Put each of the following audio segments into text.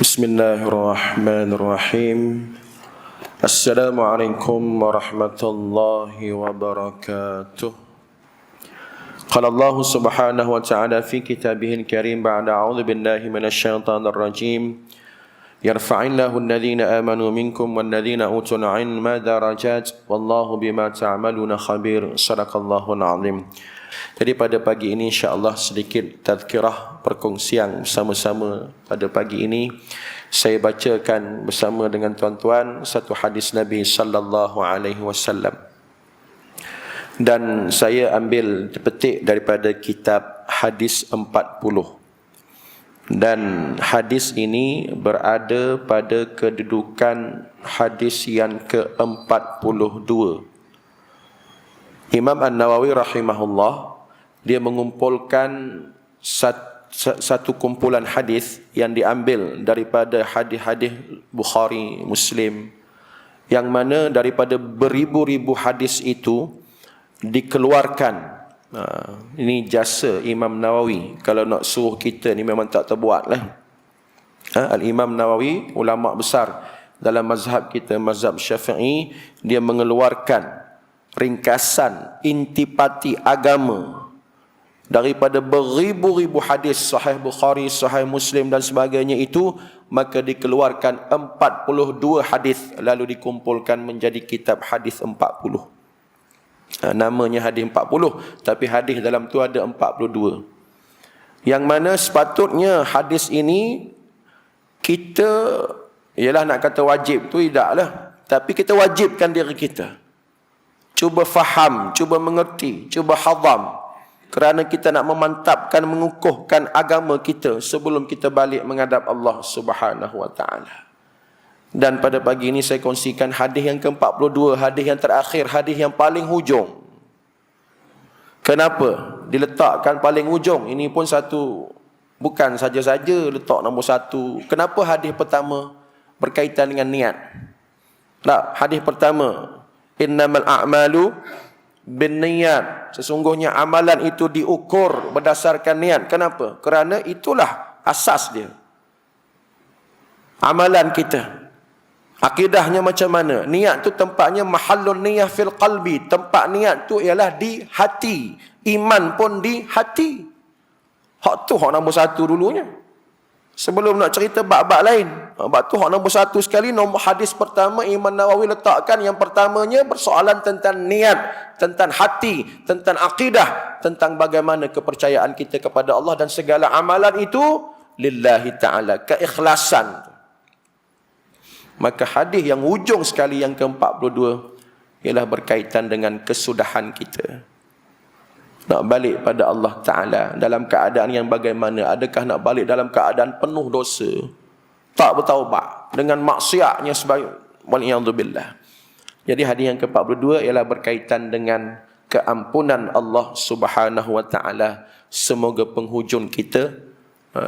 Bismillahirrahmanirrahim. Assalamualaikum warahmatullahi wabarakatuh. Qala Allah subhanahu wa ta'ala fi kitabihil karim ba'da a'udzu billahi minasyaitonir rajim. Yarfa'illahu alladhina amanu minkum walladhina utul 'ilma darajat wallahu bima ta'maluna khabir. Shadaqallahul 'azim. Jadi pada pagi ini insya-Allah sedikit tazkirah perkongsian bersama-sama pada pagi ini. Saya bacakan bersama dengan tuan-tuan satu hadis Nabi sallallahu alaihi wasallam. Dan saya ambil petik daripada kitab hadis 40. Dan hadis ini berada pada kedudukan hadis yang ke-42. Imam An-Nawawi rahimahullah, dia mengumpulkan satu kumpulan hadis yang diambil daripada hadis-hadis Bukhari, Muslim, yang mana daripada beribu-ribu hadis itu dikeluarkan. Ini jasa Imam Nawawi. Kalau nak suruh kita ni memang tak terbuat lah. Al-Imam Nawawi, ulama besar dalam mazhab kita, mazhab Syafi'i, dia mengeluarkan ringkasan intipati agama daripada beribu-ribu hadis Sahih Bukhari, Sahih Muslim dan sebagainya itu, maka dikeluarkan 42 hadis lalu dikumpulkan menjadi kitab hadis 40. Namanya hadis 40, tapi hadis dalam tu ada 42. Yang mana sepatutnya hadis ini kita, ialah nak kata wajib tu tidaklah, tapi kita wajibkan diri kita. Cuba faham, cuba mengerti, cuba hadam. Kerana kita nak memantapkan, mengukuhkan agama kita sebelum kita balik menghadap Allah Subhanahu wa ta'ala. Dan pada pagi ini saya kongsikan hadis yang ke-42, hadis yang terakhir, hadis yang paling hujung. Kenapa diletakkan paling hujung? Ini pun satu, bukan saja-saja letak nombor satu. Kenapa hadis pertama berkaitan dengan niat? Tak, hadis pertama, innamal a'malu binniyat. Sesungguhnya amalan itu diukur berdasarkan niat. Kenapa? Kerana itulah asas dia. Amalan kita, akidahnya macam mana? Niat tu tempatnya mahallun niyah fil qalbi. Tempat niat tu ialah di hati. Iman pun di hati. Hak tu hak nombor satu dulunya. Sebelum nak cerita bab-bab lain, bab tu hak nombor satu sekali. Nombor hadis pertama Imam Nawawi letakkan yang pertamanya persoalan tentang niat, tentang hati, tentang akidah, tentang bagaimana kepercayaan kita kepada Allah dan segala amalan itu lillahi ta'ala, keikhlasan. Maka hadis yang ujung sekali yang ke-42 ialah berkaitan dengan kesudahan kita. Nak balik pada Allah Ta'ala dalam keadaan yang bagaimana? Adakah nak balik dalam keadaan penuh dosa, tak bertaubat, dengan maksiatnya sebagai waliyadzubillah. Jadi hadis yang ke-42 ialah berkaitan dengan keampunan Allah Subhanahu wa Ta'ala. Semoga penghujung kita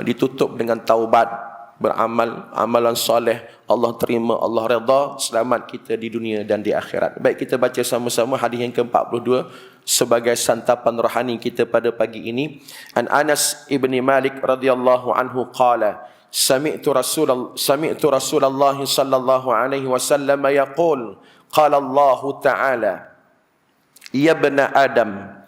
ditutup dengan taubat, beramal, amalan soleh, Allah terima, Allah redha, selamat kita di dunia dan di akhirat. Baik, kita baca sama-sama hadis yang ke-42 sebagai santapan rohani kita pada pagi ini. An Anas ibni Malik radhiyallahu anhu qala sami'tu Rasulullah sallallahu alaihi wasallam yaqul qala Allah ta'ala ya ibna Adam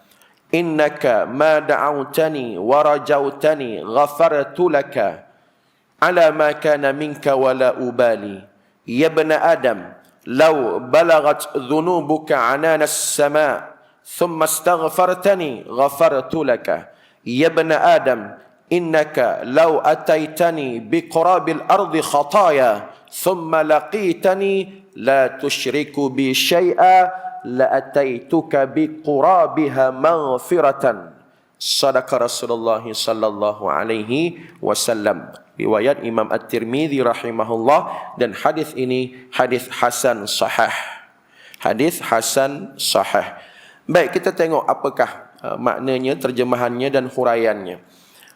innaka ma da'awtani wa rajautani ghafartu laka ala ma kana minka wala ubali ya ibna Adam law balagat dhunubuka anana as-sama' ثم استغفرتني غفرت لك يا ابن آدم إنك لو أتيتني بقراب الأرض خطايا ثم لقيتني لا تشرك بي شيئا لأتيتك بقرابها مغفرة صدق رسول الله صلى الله عليه وسلم. Riwayat Imam At-Tirmidzi rahimahullah, dan hadis ini hadis hasan sahih. Hadis hasan sahih. Baik, kita tengok apakah maknanya, terjemahannya dan huraiannya.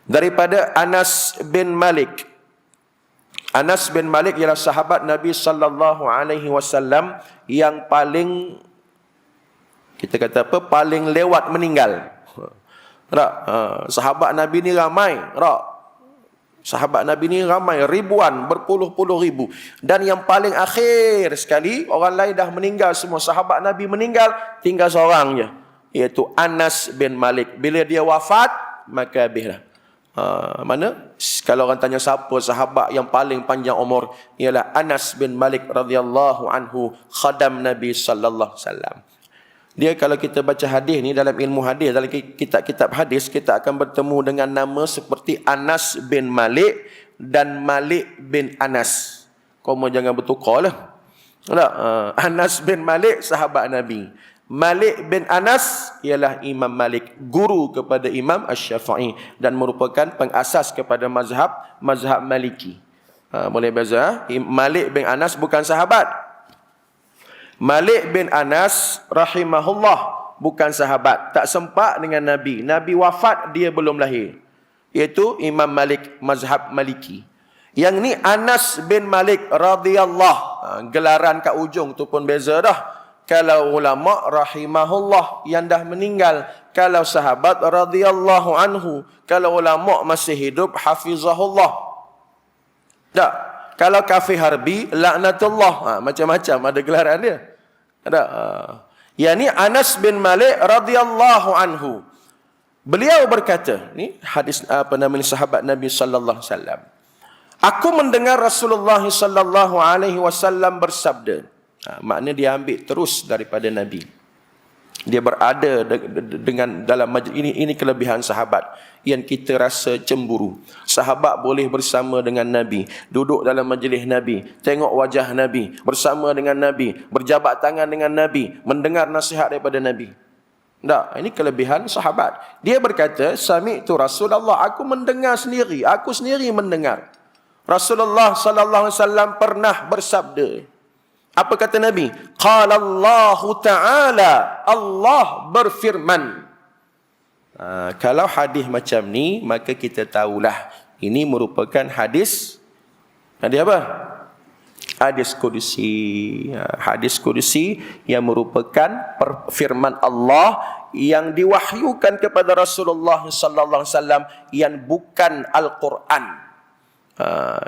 Daripada Anas bin Malik. Anas bin Malik ialah sahabat Nabi sallallahu alaihi wasallam yang paling, kita kata apa, paling lewat meninggal. Tak? Sahabat Nabi ni ramai. Tak? Sahabat Nabi ni ramai, ribuan, berpuluh-puluh ribu. Dan yang paling akhir sekali, orang lain dah meninggal semua. Sahabat Nabi meninggal, tinggal seorang je, iaitu Anas bin Malik. Bila dia wafat, maka habislah. Mana? Kalau orang tanya siapa sahabat yang paling panjang umur, ialah Anas bin Malik radhiyallahu anhu, khadam Nabi sallallahu alaihi wasallam. Dia, kalau kita baca hadis ni, dalam ilmu hadis, dalam kitab-kitab hadis, kita akan bertemu dengan nama seperti Anas bin Malik dan Malik bin Anas. Kau mau jangan bertukar lah. Anas bin Malik sahabat Nabi. Malik bin Anas ialah Imam Malik, guru kepada Imam Asy-Syafi'i dan merupakan pengasas kepada mazhab Maliki. Boleh beza? Malik bin Anas bukan sahabat. Malik bin Anas rahimahullah bukan sahabat, tak sempat dengan Nabi. Nabi wafat, dia belum lahir. Iaitu Imam Malik, mazhab Maliki. Yang ni Anas bin Malik radhiyallahu, gelaran kat ujung tu pun beza dah. Kalau ulama rahimahullah yang dah meninggal, kalau sahabat radhiyallahu anhu, kalau ulama masih hidup hafizahullah. Tak. Kalau kafir harbi laknatullah. Macam-macam ada gelaran dia. Ada. Yang ni Anas bin Malik radhiyallahu anhu. Beliau berkata, ni hadis sahabat Nabi sallallahu alaihi wasallam. Aku mendengar Rasulullah sallallahu alaihi wasallam bersabda. Maknanya dia ambil terus daripada Nabi. Dia berada dengan dalam majlis ini kelebihan sahabat yang kita rasa cemburu. Sahabat boleh bersama dengan Nabi, duduk dalam majlis Nabi, tengok wajah Nabi, bersama dengan Nabi, berjabat tangan dengan Nabi, mendengar nasihat daripada Nabi. Tak, ini kelebihan sahabat. Dia berkata, sami'tu Rasulullah, aku mendengar sendiri, aku sendiri mendengar. Rasulullah sallallahu alaihi wasallam pernah bersabda. Apa kata Nabi? Qala Allah Ta'ala, Allah berfirman. Kalau hadis macam ni, maka kita tahulah ini merupakan hadis apa? Hadis Qudsi. Hadis Qudsi yang merupakan firman Allah yang diwahyukan kepada Rasulullah sallallahu alaihi wasallam, yang bukan Al-Quran.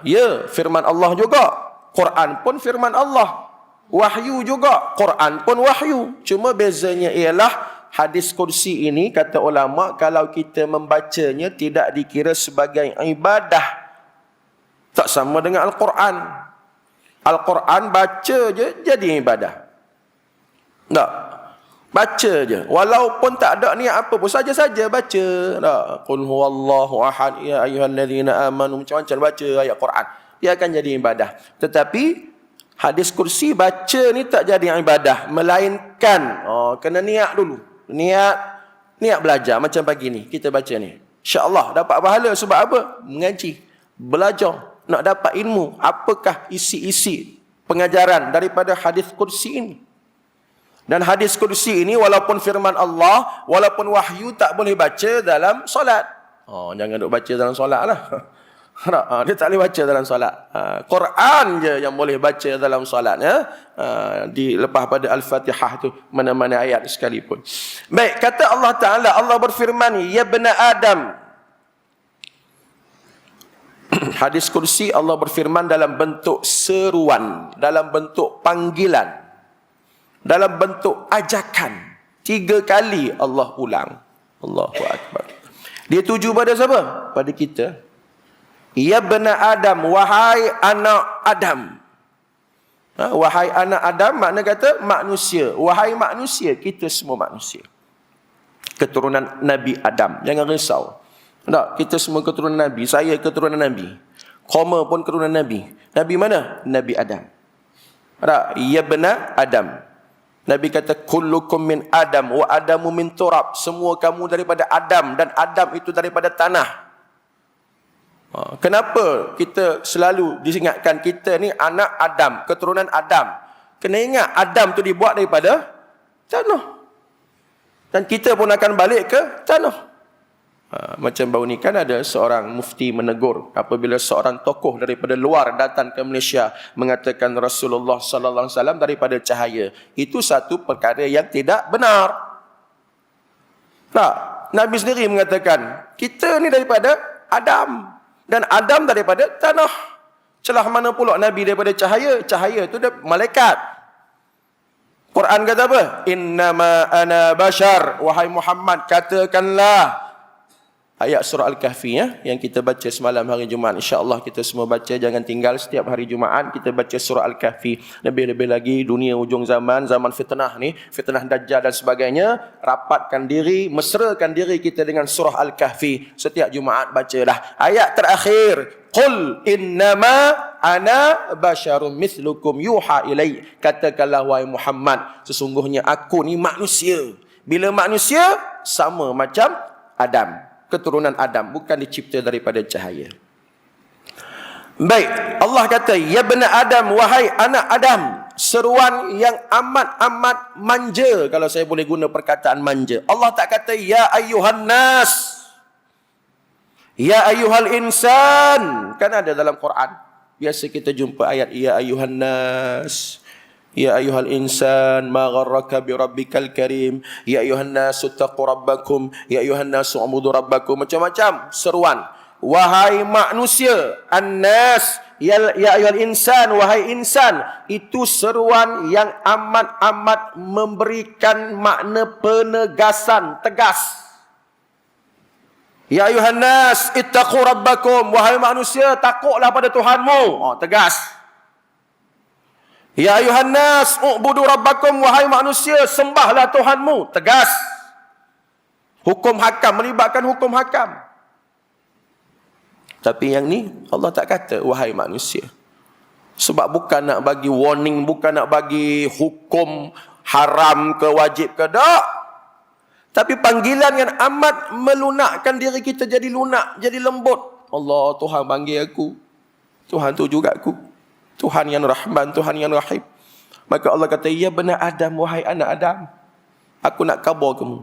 Ya, firman Allah juga. Quran pun firman Allah. Wahyu juga, Quran pun wahyu. Cuma bezanya ialah hadis Qudsi ini, kata ulama, kalau kita membacanya tidak dikira sebagai ibadah. Tak sama dengan Al-Quran. Al-Quran baca je jadi ibadah. Tak. Baca je. Walaupun tak ada niat apa pun, saja-saja baca. Tak. Qul huwallahu ahad, ya ayyuhallazina amanu, macam-macam baca ayat Quran. Dia akan jadi ibadah. Tetapi hadis Qudsi baca ni tak jadi ibadah, melainkan kena niat dulu. Niat belajar macam pagi ni kita baca ni. Insya-Allah dapat pahala sebab apa? Mengaji, belajar, nak dapat ilmu. Apakah isi-isi pengajaran daripada hadis Qudsi ini? Dan hadis Qudsi ini walaupun firman Allah, walaupun wahyu, tak boleh baca dalam solat. Jangan duk baca dalam solat lah. Dia tak boleh baca dalam solat. Quran je yang boleh baca dalam solat, ya. Dilepas pada Al-Fatihah tu, mana-mana ayat sekalipun. Baik, kata Allah Ta'ala, Allah berfirman, ya bani Adam. Hadis Qudsi, Allah berfirman dalam bentuk seruan, dalam bentuk panggilan, dalam bentuk ajakan. 3 kali Allah ulang. Allahu Akbar. Dia tuju pada siapa? Pada kita. Ya bani Adam, wahai anak Adam. Wahai anak Adam, makna kata manusia. Wahai manusia, kita semua manusia. Keturunan Nabi Adam. Jangan risau. Tak, kita semua keturunan Nabi. Saya keturunan Nabi. Koma pun keturunan Nabi. Nabi mana? Nabi Adam. Tak, ya bani Adam. Nabi kata, kullukum min Adam wa Adamu min turab. Semua kamu daripada Adam, dan Adam itu daripada tanah. Kenapa kita selalu diingatkan kita ni anak Adam, keturunan Adam? Kena ingat Adam tu dibuat daripada tanah. Dan kita pun akan balik ke tanah. Macam baru ni kan ada seorang mufti menegur apabila seorang tokoh daripada luar datang ke Malaysia mengatakan Rasulullah sallallahu alaihi wasallam daripada cahaya. Itu satu perkara yang tidak benar. Tak, Nabi sendiri mengatakan kita ni daripada Adam. Dan Adam daripada tanah. Celah mana pula Nabi daripada cahaya? Cahaya itu malaikat. Quran kata apa? Innama ana bashar. Wahai Muhammad, katakanlah. Ayat surah Al-Kahfi yang kita baca semalam hari Jumaat. InsyaAllah kita semua baca. Jangan tinggal setiap hari Jumaat kita baca surah Al-Kahfi. Lebih-lebih lagi dunia ujung zaman, zaman fitnah ni, fitnah Dajjal dan sebagainya. Rapatkan diri, mesrakan diri kita dengan surah Al-Kahfi. Setiap Jumaat bacalah. Ayat terakhir, Qul innama ana basyarum mislukum yuha ilai. Katakanlah wahai Muhammad, sesungguhnya aku ni manusia. Bila manusia, sama macam Adam. Keturunan Adam, bukan dicipta daripada cahaya. Baik, Allah kata, ya bani Adam, wahai anak Adam. Seruan yang amat-amat manja, kalau saya boleh guna perkataan manja. Allah tak kata, ya ayyuhan nas, ya ayyuhal insan. Kan ada dalam Quran. Biasa kita jumpa ayat, ya ayyuhan nas, ya ayyuhal insan, ma gharraka bi rabbikal karim, ya ayyuhan nasu taqu rabbakum, ya ayyuhan nasu ubudu rabbakum. Macam-macam seruan. Wahai manusia, annas, ya ayyuhal insan, wahai insan. Itu seruan yang amat-amat memberikan makna penegasan, tegas. Ya ayyuhan nas, ittaqu rabbakum, wahai manusia, takutlah pada Tuhanmu. Tegas. Ya ayuhan nas, u'budu rabbakum, wahai manusia, sembahlah Tuhanmu. Tegas. Hukum hakam, melibatkan hukum hakam. Tapi yang ni Allah tak kata wahai manusia. Sebab bukan nak bagi warning, bukan nak bagi hukum haram ke wajib ke tak. Tapi panggilan yang amat melunakkan diri kita jadi lunak, jadi lembut. Allah, Tuhan panggil aku. Tuhan tu juga aku. Tuhan yang Rahman, Tuhan yang Rahim. Maka Allah kata, ya bani Adam, wahai anak Adam, aku nak khabar kamu.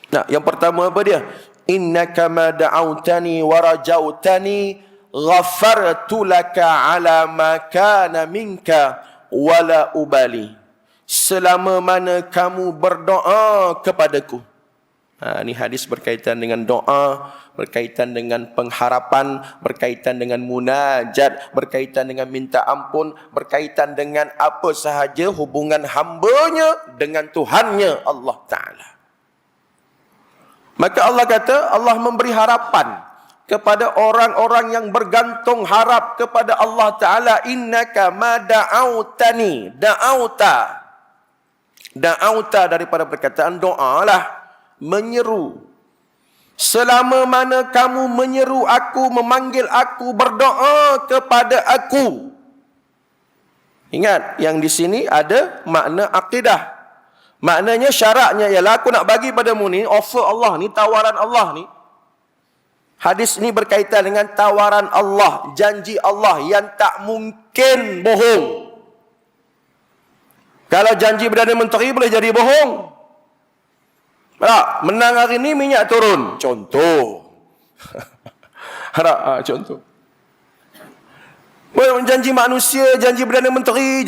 Nah, yang pertama apa dia? Innaka ma da'autani wa rajautani ghafartu laka ala ma kana minka wala ubali. Selama mana kamu berdoa kepadaku. Ini hadis berkaitan dengan doa, berkaitan dengan pengharapan, berkaitan dengan munajat, berkaitan dengan minta ampun, berkaitan dengan apa sahaja hubungan hambanya dengan Tuhannya Allah Ta'ala. Maka Allah kata, Allah memberi harapan kepada orang-orang yang bergantung harap kepada Allah Ta'ala. Innaka ma da'autani. Da'auta daripada perkataan doa lah. Menyeru. Selama mana kamu menyeru aku, memanggil aku, berdoa kepada aku. Ingat, yang di sini ada makna akidah. Maknanya syaratnya ialah aku nak bagi padamu ni, offer Allah ni, tawaran Allah ni. Hadis ni berkaitan dengan tawaran Allah, janji Allah yang tak mungkin bohong. Kalau janji Perdana Menteri boleh jadi bohong. Tak, menang hari ni minyak turun. Contoh. Contoh. Janji manusia, janji Perdana Menteri,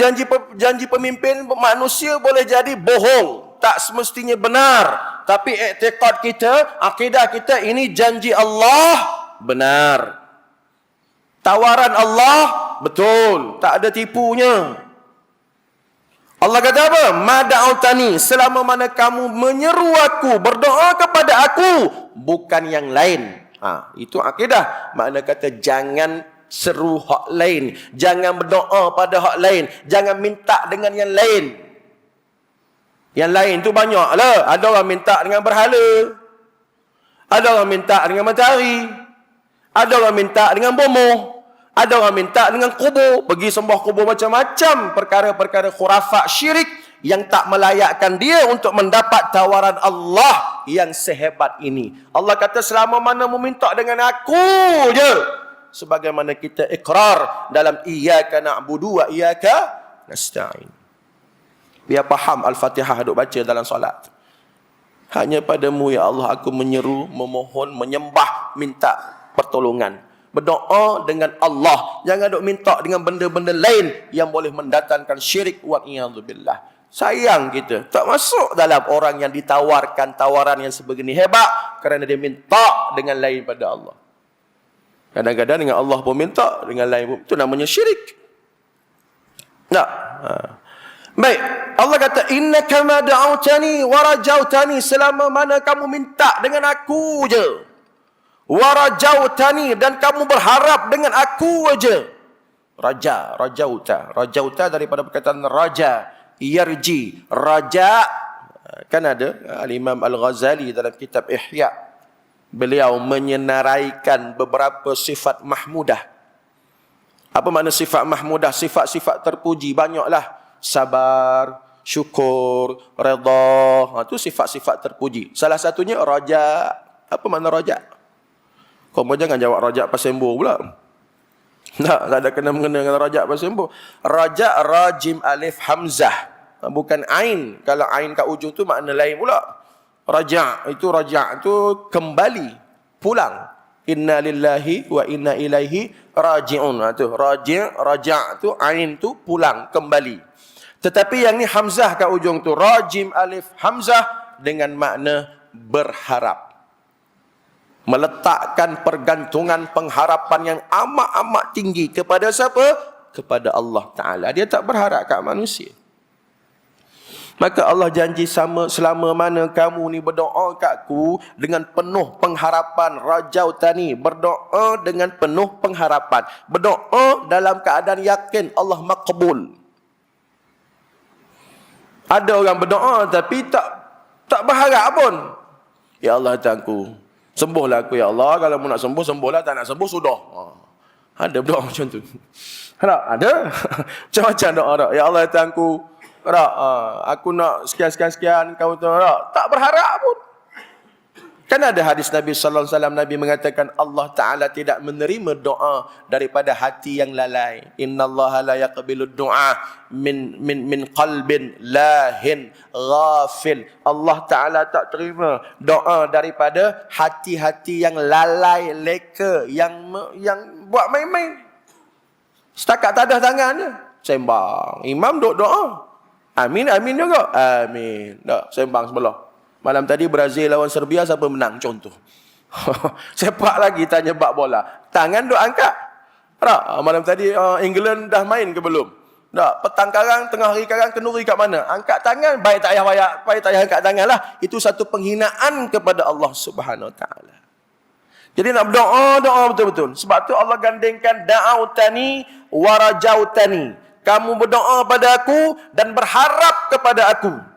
janji pemimpin manusia boleh jadi bohong. Tak semestinya benar. Tapi i'tiqad kita, akidah kita, ini janji Allah benar. Tawaran Allah betul. Tak ada tipunya. Allah kata apa? Mada'autani, selama mana kamu menyeru aku, berdoa kepada aku, bukan yang lain. Itu akidah. Makna kata jangan seru hak lain, jangan berdoa pada hak lain, jangan minta dengan yang lain. Yang lain tu banyak lah. Ada orang minta dengan berhala, ada orang minta dengan matahari, ada orang minta dengan bomoh, ada orang minta dengan kubur, pergi sembah kubur macam-macam, perkara-perkara khurafat syirik yang tak melayakkan dia untuk mendapat tawaran Allah yang sehebat ini. Allah kata selama mana meminta dengan aku je, sebagaimana kita ikrar dalam iyyaka na'budu wa iyyaka nasta'in. Biar faham Al-Fatihah duk baca dalam solat. Hanya padamu ya Allah aku menyeru, memohon, menyembah, minta pertolongan. Berdoa dengan Allah. Jangan duk minta dengan benda-benda lain yang boleh mendatangkan syirik wa iyadzubillah. Sayang kita tak masuk dalam orang yang ditawarkan tawaran yang sebegini hebat kerana dia minta dengan lain pada Allah. Kadang-kadang dengan Allah pun minta, dengan lain pun. Itu namanya syirik. Tak. Baik. Allah kata, innaka ma da'autani wa rajautani, selama mana kamu minta dengan aku je. Wa rajautani, dan kamu berharap dengan aku aja. Raja, rajauta. Rajauta daripada perkataan raja, yarji. Raja, kan ada Al-Imam Al-Ghazali dalam kitab Ihya. Beliau menyenaraikan beberapa sifat mahmudah. Apa makna sifat mahmudah? Sifat-sifat terpuji, banyaklah. Sabar, syukur, redha. Itu sifat-sifat terpuji. Salah satunya raja. Apa makna raja? Kau pun jangan jawab raja pasembo pula. Tak ada kena-mengena dengan raja pasembo. Raja, rajim, alif, hamzah. Bukan ain. Kalau ain kat ujung tu makna lain pula. Raja' itu kembali, pulang. Inna lillahi wa inna ilaihi raji'un. Itu raja' tu ain tu pulang, kembali. Tetapi yang ni hamzah kat ujung tu, rajim, alif, hamzah, dengan makna berharap. Meletakkan pergantungan pengharapan yang amat-amat tinggi kepada siapa? Kepada Allah Ta'ala. Dia tak berharap kat manusia. Maka Allah janji selama mana kamu ni berdoa katku dengan penuh pengharapan, rajautani, berdoa dengan penuh pengharapan, berdoa dalam keadaan yakin Allah makbul. Ada orang berdoa tapi tak berharap pun. Ya Allah, Tuhanku, sembuhlah aku ya Allah. Kalau nak sembuh, sembuhlah. Tak nak sembuh, sudah. Ada berdoa macam tu. Ada. Macam-macam doa. Ya Allah, Tuhanku, aku nak sekian, kau tahu tak berharap pun. Kan ada hadis Nabi sallallahu alaihi wasallam, Nabi mengatakan Allah Taala tidak menerima doa daripada hati yang lalai. Innallaha la yaqbilu du'a min qalbin lahin ghafil. Allah Taala tak terima doa daripada hati-hati yang lalai, leka, yang buat main-main. Setakat tak ada tangan je, sembang. Imam duk doa. Amin juga. Amin. Tak, sembang sebelah. Malam tadi Brazil lawan Serbia, siapa menang? Contoh. Sepak lagi tanya bak bola. Tangan duk angkat. Tak, malam tadi England dah main ke belum? Tak, petang karang, tengah hari karang, kenduri kat mana? Angkat tangan, baik tak payah angkat tangan lah. Itu satu penghinaan kepada Allah Subhanahu Wa Taala. Jadi nak berdoa betul-betul. Sebab tu Allah gandingkan da'autani wa rajautani. Kamu berdoa pada aku dan berharap kepada aku.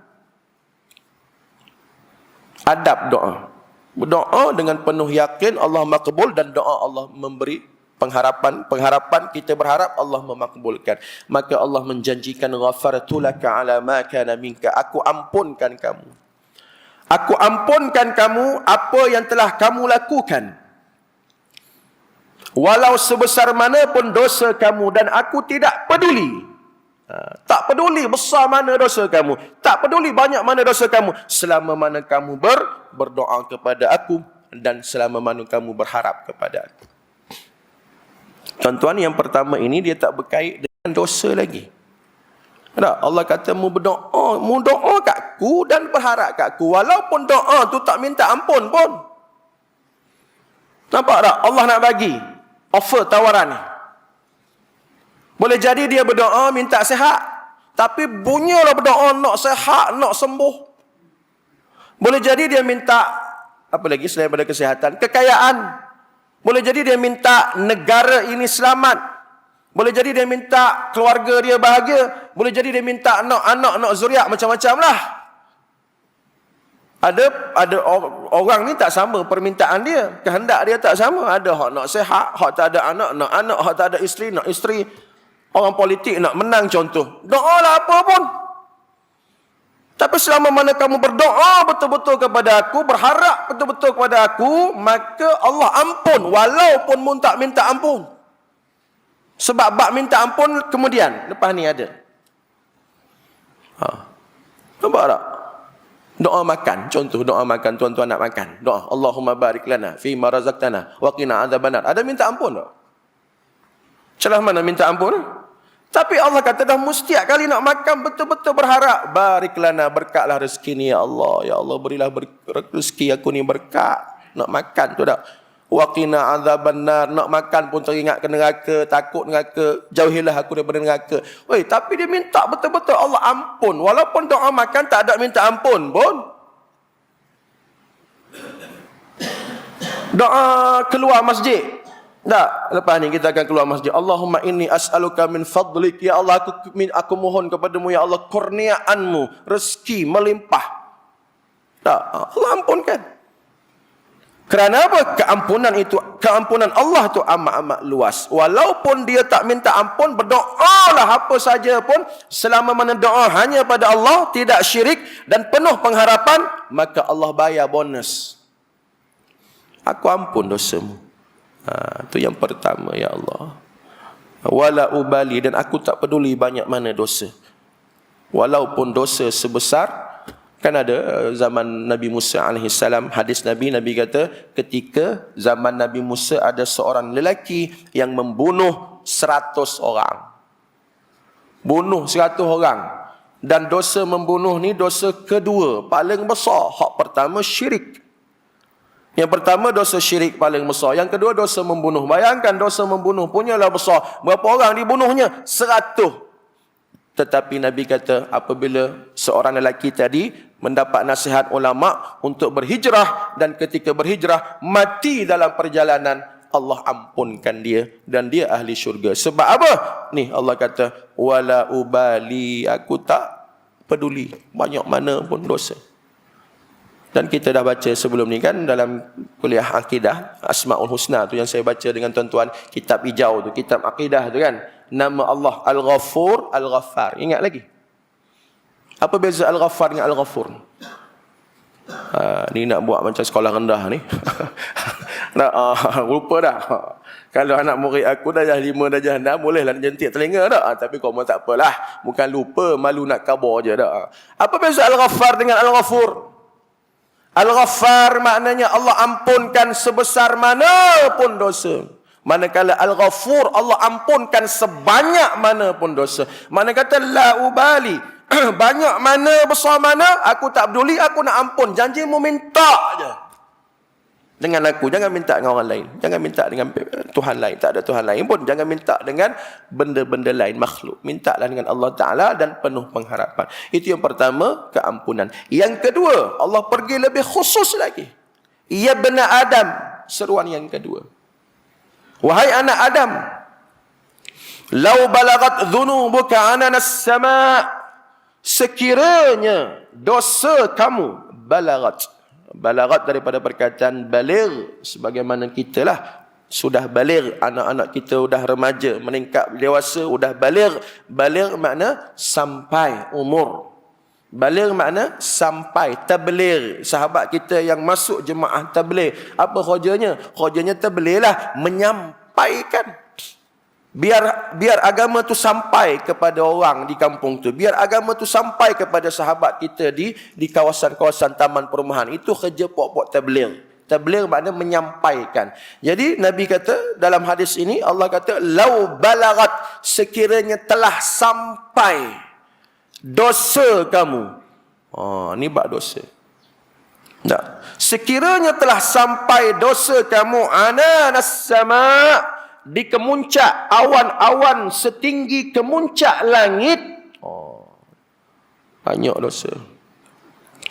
Adab doa. Berdoa dengan penuh yakin Allah makbul, dan doa Allah memberi pengharapan. Pengharapan kita berharap Allah memakbulkan. Maka Allah menjanjikan ghafartu laka ala ma kana minka. Aku ampunkan kamu. Aku ampunkan kamu apa yang telah kamu lakukan. Walau sebesar mana pun dosa kamu, dan aku tidak peduli. Tak peduli besar mana dosa kamu, tak peduli banyak mana dosa kamu, selama mana kamu berdoa kepada aku, dan selama mana kamu berharap kepada aku. Tuan-tuan, yang pertama ini dia tak berkait dengan dosa lagi. Tak? Allah kata mu doa kat aku dan berharap kat aku, walaupun doa tu tak minta ampun pun. Nampak tak? Allah nak bagi offer tawaran ni. Boleh jadi dia berdoa minta sihat, tapi bunyilah berdoa nak sihat, nak sembuh. Boleh jadi dia minta apa lagi selain daripada kesihatan? Kekayaan. Boleh jadi dia minta negara ini selamat. Boleh jadi dia minta keluarga dia bahagia. Boleh jadi dia minta anak-anak, nak zuriat, macam-macam lah. Ada orang ni tak sama permintaan dia, kehendak dia tak sama. Ada hak nak sihat, hak tak ada anak, nak anak, hak tak ada isteri, nak isteri. Orang politik nak menang contoh. Doalah apa pun. Tapi selama mana kamu berdoa betul-betul kepada aku, berharap betul-betul kepada aku, maka Allah ampun walaupun mu tak minta ampun. Sebab bab minta ampun kemudian, lepas ni ada. Nampak tak? Doa makan, contoh doa makan, tuan-tuan nak makan. Doa, Allahumma barik lana fi ma razaqtana wa qina adzabannar. Ada minta ampun tak? Celah mana minta ampun? Tapi Allah kata dah setiap kali nak makan betul-betul berharap, barik lana, berkatlah rezeki ni ya Allah. Ya Allah, berilah rezeki aku ni berkat. Nak makan tu tak? Wa qina adzabannar, nak makan pun teringat ke neraka, takut neraka, jauhilah aku daripada neraka. Oi, tapi dia minta betul-betul Allah ampun. Walaupun doa makan tak ada minta ampun pun. Doa keluar masjid. Tak, lepas ni kita akan keluar masjid. Allahumma inni as'aluka min fadlik. Ya Allah, aku mohon kepadamu, ya Allah, kurniaanmu, rezeki melimpah. Tak, Allah ampunkan. Kerana apa? Keampunan Allah itu amat-amat luas. Walaupun dia tak minta ampun, berdoalah apa saja pun, selama mana doa hanya pada Allah, tidak syirik dan penuh pengharapan, maka Allah bayar bonus. Aku ampun dosamu. Itu yang pertama, ya Allah. Wala ubali, dan aku tak peduli banyak mana dosa. Walaupun dosa sebesar, kan ada zaman Nabi Musa AS, hadis Nabi kata, ketika zaman Nabi Musa ada seorang lelaki yang membunuh 100 orang. Bunuh 100 orang. Dan dosa membunuh ni dosa kedua, paling besar. Hak pertama syirik. Yang pertama dosa syirik paling besar. Yang kedua dosa membunuh. Bayangkan dosa membunuh punyalah besar. Berapa orang dibunuhnya? 100. Tetapi Nabi kata apabila seorang lelaki tadi mendapat nasihat ulama untuk berhijrah, dan ketika berhijrah mati dalam perjalanan, Allah ampunkan dia dan dia ahli syurga. Sebab apa? Ni Allah kata wala ubali, aku tak peduli banyak mana pun dosa. Dan kita dah baca sebelum ni kan dalam kuliah akidah Asmaul Husna tu yang saya baca dengan tuan-tuan, kitab hijau tu, kitab akidah tu kan, nama Allah Al-Ghafur, Al-Ghaffar. Ingat lagi? Apa beza Al-Ghaffar dengan Al-Ghafur? Ni nak buat macam sekolah rendah ni. Lupa dah. Kalau anak murid aku dah 5 darjah 6, bolehlah jentik telinga dah. Tapi kau mau tak apalah. Bukan lupa, malu nak khabar je dah. Apa beza Al-Ghaffar dengan Al-Ghafur? Al-Ghaffar maknanya Allah ampunkan sebesar mana pun dosa. Manakala Al-Ghafur, Allah ampunkan sebanyak mana pun dosa. Mana kata la ubali, banyak mana, besar mana, aku tak peduli, aku nak ampun. Janjimu minta je dengan aku, jangan minta dengan orang lain, jangan minta dengan Tuhan lain. Tak ada Tuhan lain pun, jangan minta dengan benda-benda lain, makhluk. Mintalah dengan Allah Ta'ala dan penuh pengharapan. Itu yang pertama, keampunan. Yang kedua, Allah pergi lebih khusus lagi. Ya bena Adam, seruan yang kedua. Wahai anak Adam, lau balagat dhunubuka ananas sama', sekiranya dosa kamu balagat daripada perkataan baligh, sebagaimana kita lah sudah baligh, anak-anak kita sudah remaja, meningkat dewasa, sudah baligh. Baligh makna sampai umur. Baligh makna sampai. Tabligh, sahabat kita yang masuk jemaah tabligh, apa khojanya? Khojanya tabligh lah, menyampaikan. Biar agama tu sampai kepada orang di kampung tu. Biar agama tu sampai kepada sahabat kita di kawasan-kawasan taman perumahan. Itu kerja pokok tabligh. Tabligh makna menyampaikan. Jadi Nabi kata dalam hadis ini, Allah kata lau balagat, sekiranya telah sampai dosa kamu. Ni bab dosa. Tak. Sekiranya telah sampai dosa kamu ananas sama', di kemuncak awan-awan setinggi kemuncak langit. Banyak dosa.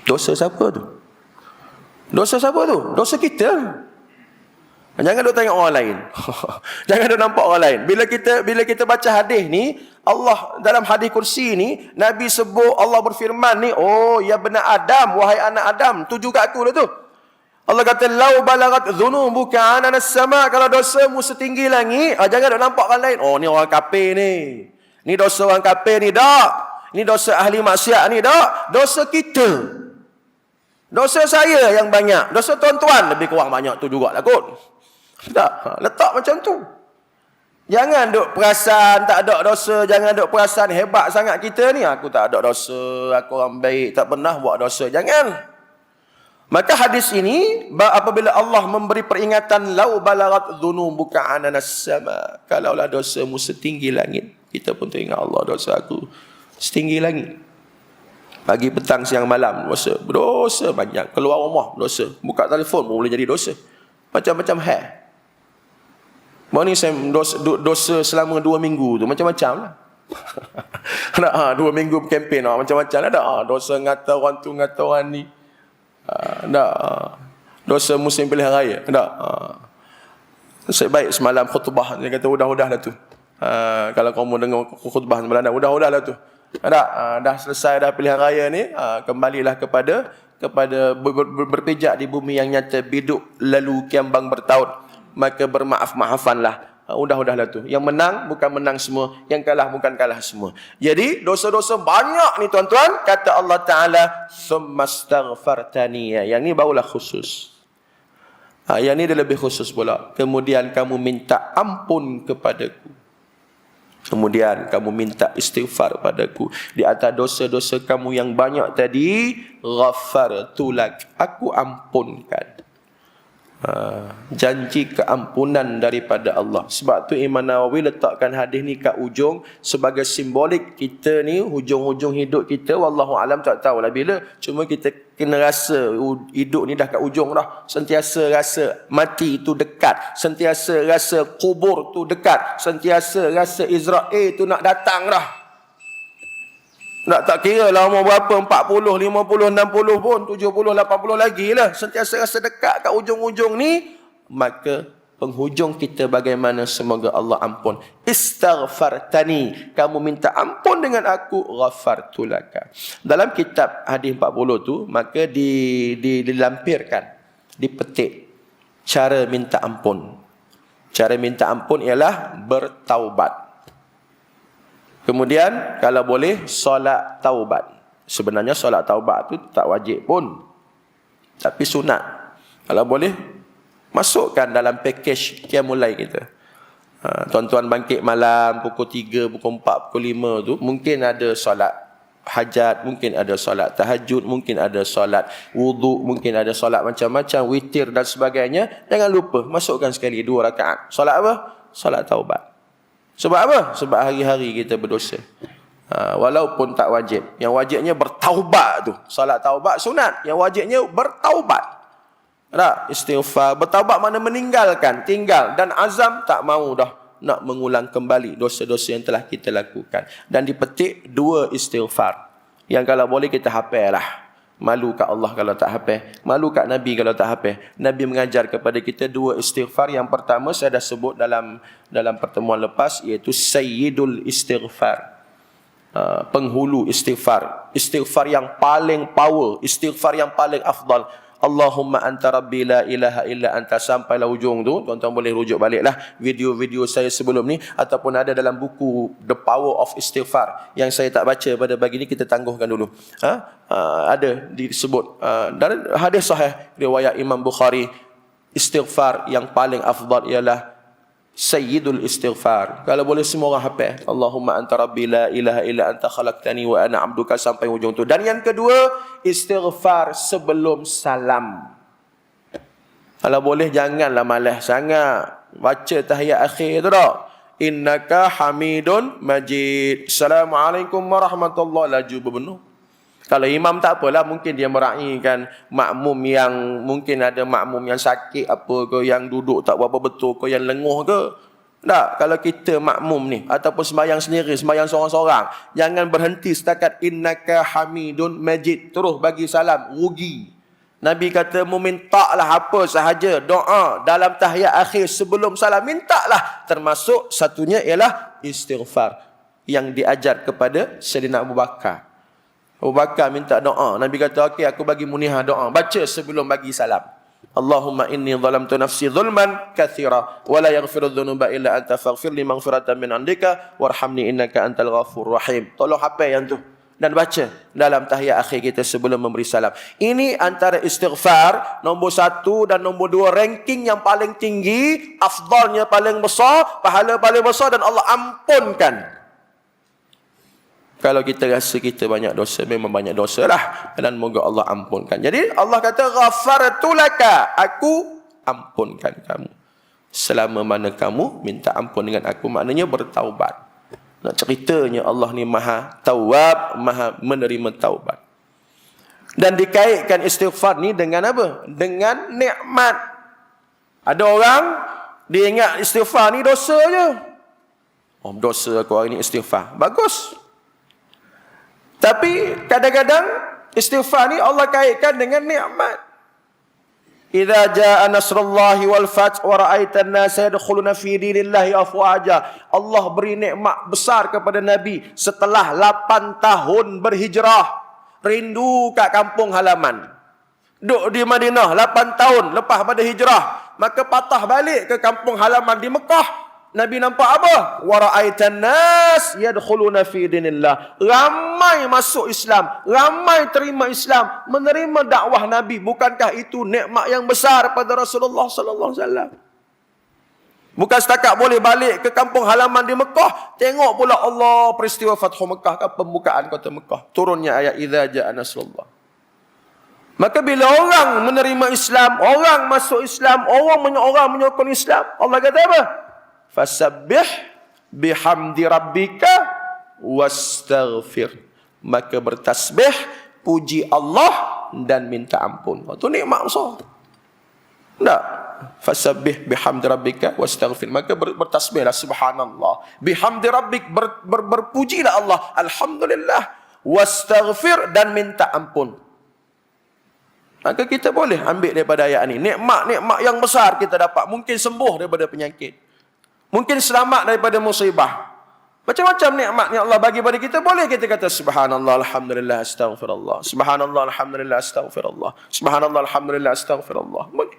Dosa siapa tu? Dosa siapa tu? Dosa kita. Jangan duk tengok orang lain. Jangan duk nampak orang lain. Bila kita baca hadis ni, Allah dalam hadis kursi ni, Nabi sebut, Allah berfirman ni, oh ya bena Adam, wahai anak Adam, tu juga aku lah tu. Allah kata lau balagat dhunubuka ananas sama', kalau dosamu setinggi langit, jangan nak nampak orang lain. Oh ni orang kafir ni. Ni dosa orang kafir ni dak. Ni dosa ahli maksiat ni dak. Dosa kita. Dosa saya yang banyak. Dosa tuan-tuan lebih kurang banyak tu jugalah kot. Tak, letak macam tu. Jangan duk perasan tak ada dosa, jangan duk perasan hebat sangat kita ni, aku tak ada dosa, aku orang baik, tak pernah buat dosa. Jangan. Maka hadis ini, apabila Allah memberi peringatan lau balagat dhunubuka ananas sama', kalaulah dosamu setinggi langit, kita pun teringat Allah, dosa aku setinggi langit. Pagi, petang, siang, malam dosa banyak. Keluar rumah dosa, buka telefon pun boleh jadi dosa. Macam-macam hal. Baru ni saya dosa selama 2 minggu tu macam-macam lah. Nak 2 minggu kempen macam-macam lah. Ada dosa ngata orang tu, ngata orang ni. Dosa musim pilihan raya. Saya baik semalam khutbah, dia kata udah-udahlah tu. Kalau kamu dengar khutbah semalam, udah-udahlah tu. Dah selesai dah pilihan raya ni, kembalilah kepada berpijak di bumi yang nyata, biduk lalu kiambang bertaut, maka bermaaf-maafanlah. Udahlah tu. Yang menang bukan menang semua, yang kalah bukan kalah semua. Jadi dosa-dosa banyak ni tuan-tuan, kata Allah Ta'ala, summastaghfartani. Yang ni barulah khusus. Yang ni dia lebih khusus pula. Kemudian kamu minta ampun kepadaku. Kemudian kamu minta istighfar padaku. Di atas dosa-dosa kamu yang banyak tadi, ghafartu lak, aku ampunkan. Janji keampunan daripada Allah. Sebab tu Imam Nawawi letakkan hadis ni kat ujung sebagai simbolik kita ni, hujung-hujung hidup kita, wallahu alam tak tahulah bila, cuma kita kena rasa hidup ni dah kat ujung dah. Sentiasa rasa mati tu dekat, sentiasa rasa kubur tu dekat, sentiasa rasa Israel tu nak datang dah. Nak tak kira lah umur berapa, 40, 50, 60 pun, 70, 80 lagi lah. Sentiasa rasa dekat kat ujung-ujung ni. Maka penghujung kita bagaimana? Semoga Allah ampun. Istaghfartani, kamu minta ampun dengan aku, ghafartu laka. Dalam kitab hadis 40 tu, maka dilampirkan, dipetik cara minta ampun. Cara minta ampun ialah bertaubat. Kemudian kalau boleh solat taubat. Sebenarnya solat taubat tu tak wajib pun, tapi sunat. Kalau boleh masukkan dalam pakej qiyamul lail kita. Tuan-tuan bangkit malam pukul 3, pukul 4, pukul 5 tu, mungkin ada solat hajat, mungkin ada solat tahajud, mungkin ada solat wuduk, mungkin ada solat macam-macam, witir dan sebagainya. Jangan lupa masukkan sekali 2 rakaat. Solat apa? Solat taubat. Sebab apa? Sebab hari-hari kita berdosa. Walaupun tak wajib. Yang wajibnya bertaubat tu. Salat taubat sunat. Yang wajibnya bertaubat. Tak? Istighfar. Bertaubat mana meninggalkan, tinggal. Dan azam tak mau dah nak mengulang kembali dosa-dosa yang telah kita lakukan. Dan dipetik 2 istighfar. Yang kalau boleh kita hafal lah. Malu kat Allah kalau tak hafal. Malu kat Nabi kalau tak hafal. Nabi mengajar kepada kita 2 istighfar. Yang pertama saya dah sebut dalam pertemuan lepas, iaitu Sayyidul Istighfar. Penghulu istighfar. Istighfar yang paling power. Istighfar yang paling afdal. Allahumma anta rabbi la ilaha illa anta, sampailah ujung tu. Tuan-tuan boleh rujuk baliklah video-video saya sebelum ni, ataupun ada dalam buku The Power of Istighfar yang saya tak baca pada pagi ni, kita tangguhkan dulu. Ada disebut dan hadis sahih riwayat Imam Bukhari, istighfar yang paling afdal ialah Sayyidul Istighfar. Kalau boleh semua orang hafal, Allahumma anta rabbi la ilaha illa anta khalaqtani wa ana abduka, sampai hujung tu. Dan yang kedua, istighfar sebelum salam. Kalau boleh janganlah malas sangat baca tahiyat akhir tu dah. Innaka hamidun majid, Assalamualaikum warahmatullahi, laju berbenuh. Kalau imam tak apalah, mungkin dia meraihkan makmum yang, mungkin ada makmum yang sakit apa ke, yang duduk tak berapa betul ke, yang lenguh ke. Tak, kalau kita makmum ni, ataupun sembahyang sendiri, sembahyang seorang-seorang, jangan berhenti setakat innaka hamidun majid, terus bagi salam, rugi. Nabi kata, mintalah apa sahaja doa dalam tahiyat akhir sebelum salam, mintalah. Termasuk satunya ialah istighfar yang diajar kepada Sayyidina Abu Bakar. Abu Bakar minta doa. Nabi kata, okey, aku bagi munihah doa. Baca sebelum bagi salam. Allahumma inni zalamtu nafsi zulman kathira wa la yaghfiru dhunuba illa anta faghfir li maghfiratan min indika warhamni innaka antal ghafurur rahim. Tolong hafal yang tu dan baca dalam tahiyat akhir kita sebelum memberi salam. Ini antara istighfar nombor 1 dan nombor 2, ranking yang paling tinggi, afdalnya paling besar, pahala paling besar, dan Allah ampunkan. Kalau kita rasa kita banyak dosa, memang banyak dosa lah. Dan moga Allah ampunkan. Jadi Allah kata, ghafartu laka, aku ampunkan kamu. Selama mana kamu minta ampun dengan aku, maknanya bertaubat. Nak ceritanya Allah ni maha tawab, maha menerima taubat. Dan dikaitkan istighfar ni dengan apa? Dengan nikmat. Ada orang dia ingat istighfar ni dosa je. Oh, dosa aku hari ni istighfar. Bagus. Tapi kadang-kadang istighfar ni Allah kaitkan dengan nikmat. Idza jaa nasrullahi wal fath wa ra'aitan nasa yadkhuluna fi dinillahi afwaja. Allah beri nikmat besar kepada Nabi setelah 8 tahun berhijrah. Rindu kat kampung halaman. Duduk di Madinah 8 tahun lepas pada hijrah. Maka patah balik ke kampung halaman di Mekah. Nabi nampak apa? Wa ra'aitan nas yadkhuluna fi dinillah. Ramai masuk Islam, ramai terima Islam, menerima dakwah Nabi. Bukankah itu nikmat yang besar pada Rasulullah sallallahu alaihi wasallam? Bukan setakat boleh balik ke kampung halaman di Mekah, tengok pula Allah peristiwa Fathu Mekah ke pembukaan kota Mekah. Turunnya ayat idza jaa nasrullah. Maka bila orang menerima Islam, orang masuk Islam, orang menyokong Islam, Allah kata apa? Fasabbih bihamdi rabbika wastaghfir. Maka bertasbih, puji Allah dan minta ampun. Itu nikmat besar. Tak? Fasabbih bihamdi rabbika wastaghfir. Maka bertasbihlah subhanallah. Bihamdi rabbik, berpujilah Allah. Alhamdulillah. Wastaghfir dan minta ampun. Maka kita boleh ambil daripada ayat ini. Nikmat-nikmat yang besar kita dapat. Mungkin sembuh daripada penyakit. Mungkin selamat daripada musibah. Macam-macam nikmat yang Allah bagi pada kita. Boleh kita kata subhanallah, alhamdulillah, astaghfirullah. Subhanallah, alhamdulillah, astaghfirullah. Subhanallah, alhamdulillah, astaghfirullah. Boleh.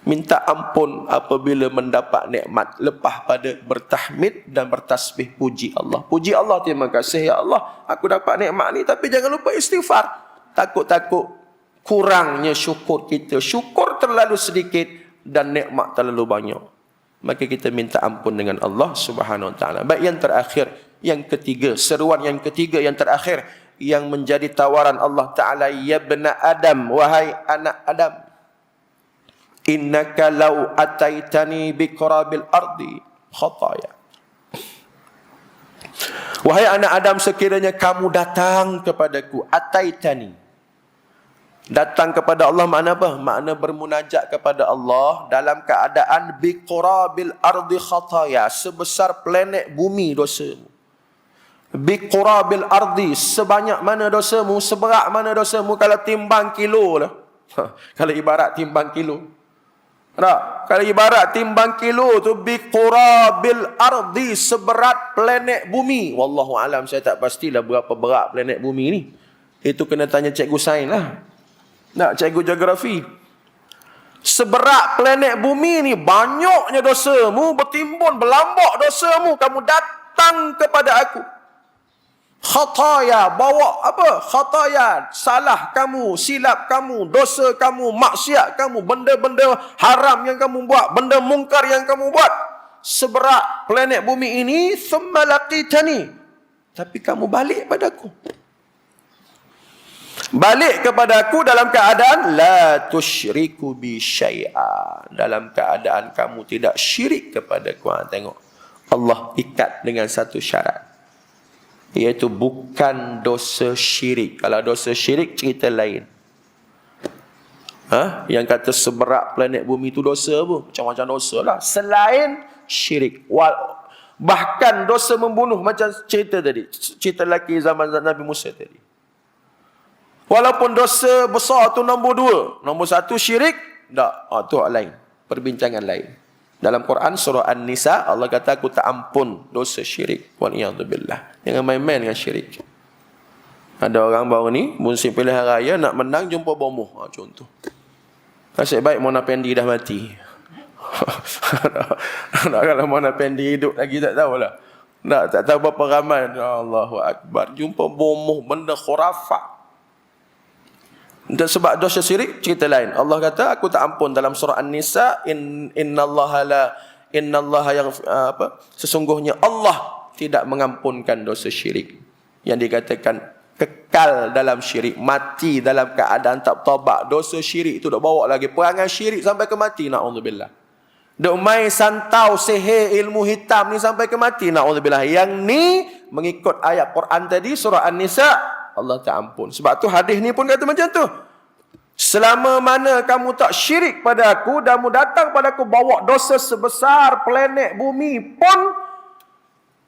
Minta ampun apabila mendapat nikmat. Lepas pada bertahmid dan bertasbih puji Allah. Puji Allah, terima kasih ya Allah. Aku dapat nikmat ni. Tapi jangan lupa istighfar. Takut-takut kurangnya syukur kita. Syukur terlalu sedikit dan nikmat terlalu banyak. Maka kita minta ampun dengan Allah Subhanahu Wa Taala. Baik, yang terakhir, yang ketiga, seruan yang ketiga yang terakhir yang menjadi tawaran Allah Taala, ya bena Adam, wahai anak Adam, innaka law ataitani biqarabil ardi khataya. Wahai anak Adam, sekiranya kamu datang kepadaku, ataitani. Datang kepada Allah makna apa? Makna bermunajat kepada Allah dalam keadaan biqurabil ardi khataya, sebesar planet bumi dosamu. Biqurabil ardi, sebanyak mana dosamu, seberat mana dosamu. Kalau timbang kilo lah. Kalau ibarat timbang kilo. Tak? Kalau ibarat timbang kilo tu biqurabil ardi, seberat planet bumi. Wallahu alam, saya tak pastilah berapa berat planet bumi ni. Itu kena tanya cikgu sains lah. Nak cikgu geografi. Seberat planet bumi ni, banyaknya dosamu, bertimbun, berlambak dosamu. Kamu datang kepada aku. Khataya, bawa apa? Khataya, salah kamu, silap kamu, dosa kamu, maksiat kamu, benda-benda haram yang kamu buat, benda mungkar yang kamu buat. Seberat planet bumi ini, thumma laqitani. Tapi kamu balik padaku. Balik kepada aku dalam keadaan la tusyriku bi syai'a, dalam keadaan kamu tidak syirik kepada aku. Tengok, Allah ikat dengan satu syarat, iaitu bukan dosa syirik. Kalau dosa syirik cerita lain. Yang kata seberat planet bumi itu dosa apa? Macam-macam dosa lah selain syirik. Bahkan dosa membunuh, macam cerita tadi, cerita lelaki zaman Nabi Musa tadi. Walaupun dosa besar tu nombor 2. Nombor 1 syirik, tak. Itu lain. Perbincangan lain. Dalam Quran surah An-Nisa, Allah kata aku tak ampun dosa syirik. Waliyadzubillah. Jangan main-main dengan syirik. Ada orang baru ni, musim pilihan raya nak menang jumpa bomoh. Contoh. Nasib baik Mona Pendi dah mati. Kalau Mona Pendi hidup lagi tak tahulah. Tak tahu berapa ramai. Allahu Akbar. Jumpa bomoh, benda khurafat. Dan sebab dosa syirik cerita lain. Allah kata aku tak ampun dalam surah An-Nisa, innallaha yang sesungguhnya Allah tidak mengampunkan dosa syirik. Yang dikatakan kekal dalam syirik, mati dalam keadaan tak bertaubat. Dosa syirik itu dah bawa lagi perangai syirik sampai ke mati, naudzubillah. Dok main santau sihir ilmu hitam ni sampai ke mati, naudzubillah. Yang ni mengikut ayat Quran tadi surah An-Nisa, Allah tak ampun. Sebab tu hadis ni pun kata macam tu. Selama mana kamu tak syirik pada aku dan kamu datang pada aku bawa dosa sebesar planet bumi pun,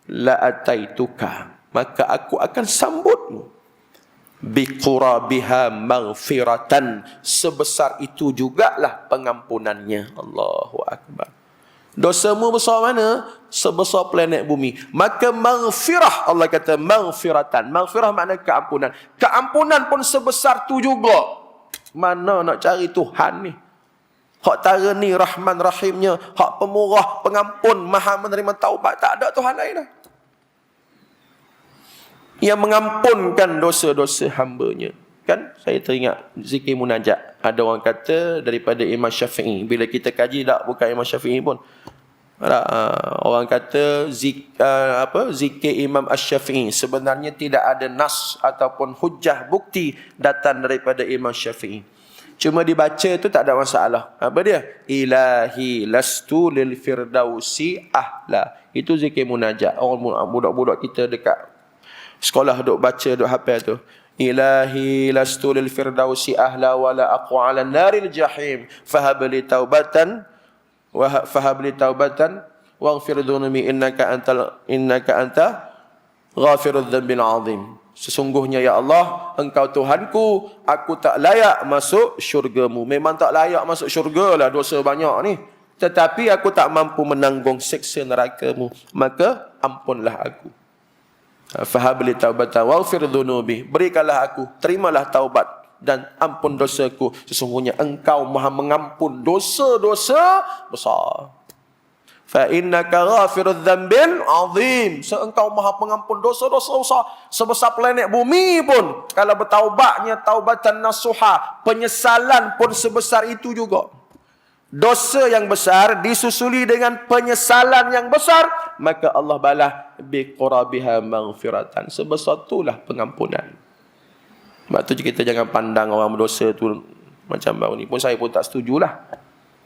la ataituka, maka aku akan sambutmu biqurabiha maghfiratan, sebesar itu jugalah pengampunannya. Allahu akbar. Dosamu besar mana? Sebesar planet bumi. Maka maghfirah, Allah kata maghfiratan. Maghfirah makna keampunan. Keampunan pun sebesar tu juga. Mana nak cari Tuhan ni? Hak tara ni Rahman Rahimnya, hak pemurah, pengampun, maha menerima taubat. Tak ada Tuhan lain dah yang mengampunkan dosa-dosa hambanya. Kan saya teringat zikir munajat. Ada orang kata daripada Imam Syafi'i. Bila kita kaji tak bukan Imam Syafi'i pun. Orang kata zikir Imam Asy-Syafi'i sebenarnya tidak ada nas ataupun hujah bukti datang daripada Imam Syafi'i. Cuma dibaca tu tak ada masalah. Apa dia? Ilahi lastu lil firdausi ahla. Itu zikir munajat. Orang budak-budak kita dekat sekolah duk baca, duk hafal tu. Ilahi lastu lil firdausi ahla wala aqu ala naril jahim fahabli taubatan waghfir dhunubi innaka anta ghafirudz dzambil azim. Sesungguhnya ya Allah, engkau Tuhanku, aku tak layak masuk syurgamu. Memang tak layak masuk syurga lah, dosa banyak ni. Tetapi aku tak mampu menanggung siksa nerakamu, maka ampunlah aku. Fahabli taubatan waghfir dhunubi, berikanlah aku, terimalah taubat dan ampun dosaku. Sesungguhnya engkau maha mengampun dosa-dosa besar. Fa innaka ghafirudz dzambil azim. Engkau maha pengampun dosa-dosa besar. Sebesar planet bumi pun, kalau bertaubatnya taubatan nasuha, penyesalan pun sebesar itu juga. Dosa yang besar disusuli dengan penyesalan yang besar, maka Allah balas biqurabiha maghfiratan. Sebesar itulah pengampunan. Sebab tu kita jangan pandang orang berdosa tu macam bau ni. Pun saya pun tak setujulah.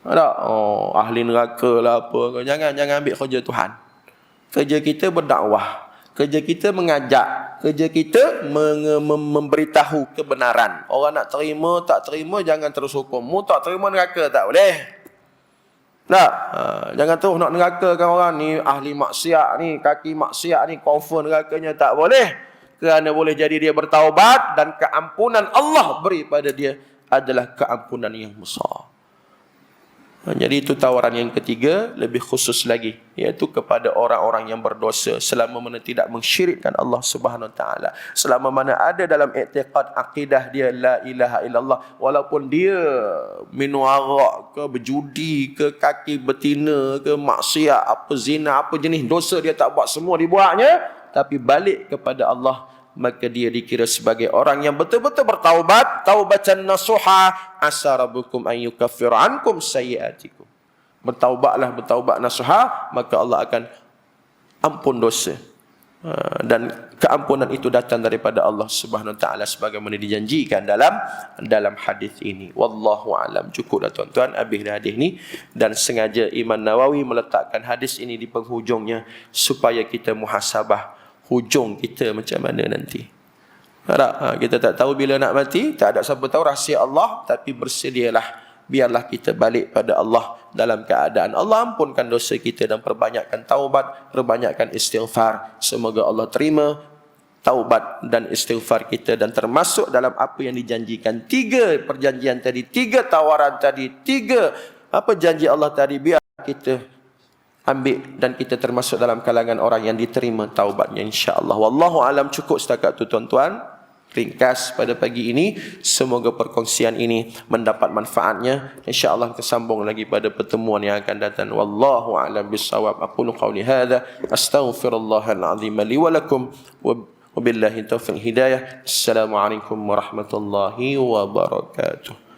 Ada ahli neraka lah apa. Jangan ambil kerja Tuhan. Kerja kita berdakwah. Kerja kita mengajak. Kerja kita memberitahu kebenaran. Orang nak terima, tak terima, jangan terus hukum. Mu tak terima neraka, tak boleh. Tak. Jangan terus nak nerakakan orang ni. Ahli maksiat ni, kaki maksiat ni, confirm nerakanya, tak boleh. Kerana boleh jadi dia bertaubat dan keampunan Allah beri pada dia adalah keampunan yang besar. Jadi itu tawaran yang ketiga, lebih khusus lagi, iaitu kepada orang-orang yang berdosa selama mana tidak mensyirikkan Allah Subhanahu Wa Taala, selama mana ada dalam i'tiqad akidah dia la ilaha illallah, walaupun dia minum arak ke, berjudi ke, kaki betina ke, maksiat apa, zina apa jenis dosa dia tak buat, semua dibuatnya, tapi balik kepada Allah, maka dia dikira sebagai orang yang betul-betul bertaubat, taubatan nasuha, asa rabbukum an yukaffira ankum sayyi'atikum. Bertaubatlah, bertaubat nasuha, maka Allah akan ampun dosa. Dan keampunan itu datang daripada Allah Subhanahu Wa Taala sebagaimana dijanjikan dalam hadis ini. Wallahu alam. Cukuplah tuan-tuan habis hadis ni, dan sengaja Imam Nawawi meletakkan hadis ini di penghujungnya supaya kita muhasabah hujung kita macam mana nanti. Kita tak tahu bila nak mati, tak ada siapa tahu, rahsia Allah, tapi bersedialah, biarlah kita balik pada Allah dalam keadaan Allah ampunkan dosa kita dan perbanyakkan taubat, perbanyakkan istighfar. Semoga Allah terima taubat dan istighfar kita, dan termasuk dalam apa yang dijanjikan. 3 perjanjian tadi, 3 tawaran tadi, 3 janji Allah tadi, biar kita ambil dan kita termasuk dalam kalangan orang yang diterima taubatnya, insya-Allah. Wallahu alam. Cukup setakat tu tuan-tuan, ringkas pada pagi ini. Semoga perkongsian ini mendapat manfaatnya. Insya-Allah kita sambung lagi pada pertemuan yang akan datang. Wallahu alam bissawab. Aqulu qawli hadza astaghfirullahal azim li wa lakum wa billahi taufiq hidayah. Assalamualaikum warahmatullahi wabarakatuh.